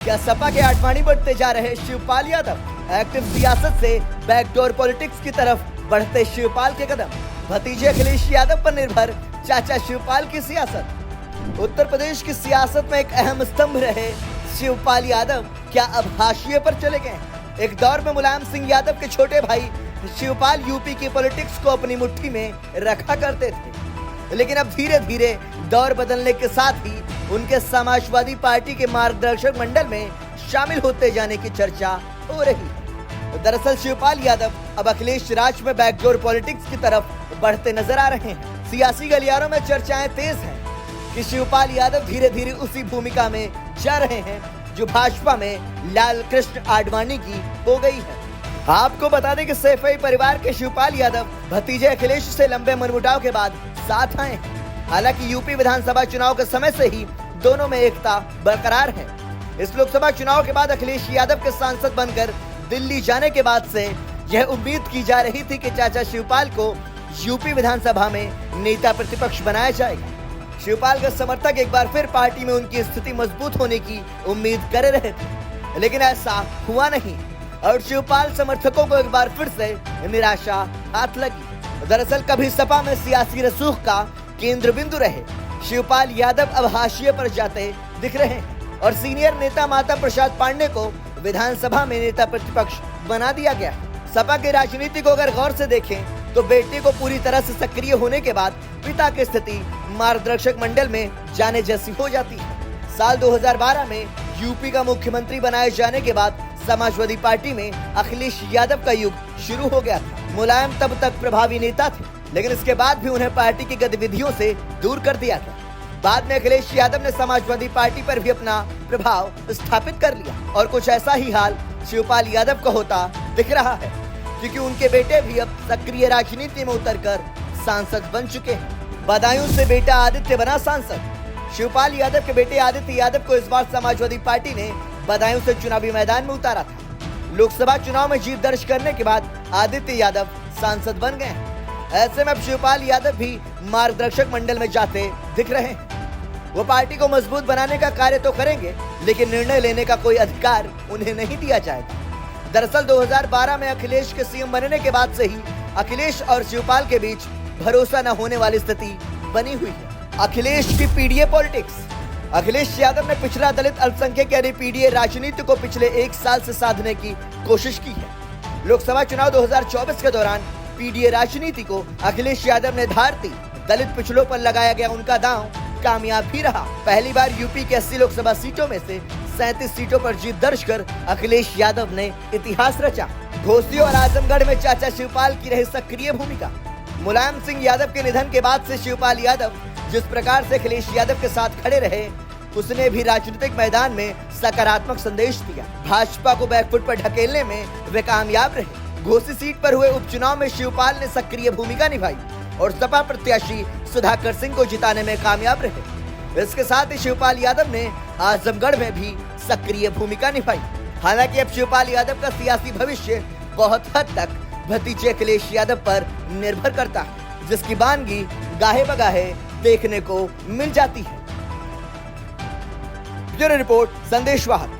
क्या सपा के आडवाणी बढ़ते जा रहे शिवपाल यादव एक्टिव सियासत से बैकडोर पॉलिटिक्स की तरफ बढ़ते शिवपाल के कदम। भतीजे अखिलेश यादव पर निर्भर चाचा शिवपाल की सियासत। उत्तर प्रदेश की सियासत में एक अहम स्तंभ रहे शिवपाल यादव क्या अब हाशिए पर चले गए? एक दौर में मुलायम सिंह यादव के छोटे भाई शिवपाल यूपी की पॉलिटिक्स को अपनी मुट्ठी में रखा करते थे, लेकिन अब धीरे धीरे दौर बदलने के साथ ही उनके समाजवादी पार्टी के मार्गदर्शक मंडल में शामिल होते जाने की चर्चा हो रही है। दरअसल शिवपाल यादव अब अखिलेश राज में बैकडोर पॉलिटिक्स की तरफ बढ़ते नजर आ रहे हैं। सियासी गलियारों में चर्चाएं तेज हैं कि शिवपाल यादव धीरे धीरे उसी भूमिका में जा रहे हैं जो भाजपा में लाल कृष्ण आडवाणी की हो गई है। आपको बता दें कि सैफई परिवार के शिवपाल यादव भतीजे अखिलेश से लंबे मनमुटाव के बाद साथ आए हैं। हालांकि यूपी विधानसभा चुनाव के समय से ही दोनों में एकता बरकरार है। इस लोकसभा चुनाव के बाद अखिलेश यादव के सांसद बनकर दिल्ली जाने के बाद से यह उम्मीद की जा रही थी कि चाचा शिवपाल को यूपी विधानसभा में नेता प्रतिपक्ष बनाया जाएगा। शिवपाल के समर्थक एक बार फिर पार्टी में उनकी स्थिति मजबूत होने की उम्मीद कर रहे थे, लेकिन ऐसा हुआ नहीं और शिवपाल समर्थकों को एक बार फिर से निराशा हाथ लगी। दरअसल कभी सपा में सियासी रसूख का केंद्र बिंदु रहे शिवपाल यादव अब हाशिए पर जाते दिख रहे हैं और सीनियर नेता माता प्रसाद पांडे को विधानसभा में नेता प्रतिपक्ष बना दिया गया। सपा की राजनीति को अगर गौर से देखें तो बेटे को पूरी तरह से सक्रिय होने के बाद पिता की स्थिति मार्गदर्शक मंडल में जाने जैसी हो जाती है। साल 2012 में यूपी का मुख्यमंत्री बनाए जाने के बाद समाजवादी पार्टी में अखिलेश यादव का युग शुरू हो गया था। मुलायम तब तक प्रभावी नेता थे, लेकिन इसके बाद भी उन्हें पार्टी की गतिविधियों से दूर कर दिया गया। बाद में अखिलेश यादव ने समाजवादी पार्टी पर भी अपना प्रभाव स्थापित कर लिया और कुछ ऐसा ही हाल शिवपाल यादव का होता दिख रहा है, क्योंकि उनके बेटे भी अब सक्रिय राजनीति में उतरकर सांसद बन चुके हैं। बदायूं से बेटा आदित्य बना सांसद। शिवपाल यादव के बेटे आदित्य यादव को इस बार समाजवादी पार्टी ने बदायूं से चुनावी मैदान में उतारा था। लोकसभा चुनाव में जीत दर्ज करने के बाद आदित्य यादव सांसद बन गए हैं। ऐसे में अब शिवपाल यादव भी मार्गदर्शक मंडल में जाते दिख रहे हैं। वो पार्टी को मजबूत बनाने का कार्य तो करेंगे, लेकिन निर्णय लेने का कोई अधिकार उन्हें नहीं दिया जाएगा। दरअसल 2012 में अखिलेश के सीएम बनने के बाद से ही अखिलेश और शिवपाल के बीच भरोसा न होने वाली स्थिति बनी हुई है। अखिलेश की पीडीए पॉलिटिक्स। अखिलेश यादव ने पिछड़ा दलित अल्पसंख्यक यानी पीडीए राजनीति को पिछले एक साल से साधने की कोशिश की है। लोकसभा चुनाव 2024 के दौरान पीडीए राजनीति को अखिलेश यादव ने धार दी। दलित पिछड़ों पर लगाया गया उनका दांव कामयाब भी रहा। पहली बार यूपी के 80 लोकसभा सीटों में से 37 सीटों पर जीत दर्ज कर अखिलेश यादव ने इतिहास रचा। घोसी और आजमगढ़ में चाचा शिवपाल की रही सक्रिय भूमिका। मुलायम सिंह यादव के निधन के बाद से शिवपाल यादव जिस प्रकार से अखिलेश यादव के साथ खड़े रहे, उसने भी राजनीतिक मैदान में सकारात्मक संदेश दिया। भाजपा को बैकफुट पर ढकेलने में वे कामयाब रहे। घोसी सीट पर हुए उपचुनाव में शिवपाल ने सक्रिय भूमिका निभाई और सपा प्रत्याशी सुधाकर सिंह को जिताने में कामयाब रहे। इसके साथ ही शिवपाल यादव ने आजमगढ़ में भी सक्रिय भूमिका निभाई। हालांकि अब शिवपाल यादव का सियासी भविष्य बहुत हद तक भतीजे अखिलेश यादव पर निर्भर करता है, जिसकी बानगी गाहे बगाहे देखने को मिल जाती है। ब्यूरो रिपोर्ट, संदेश वाहक।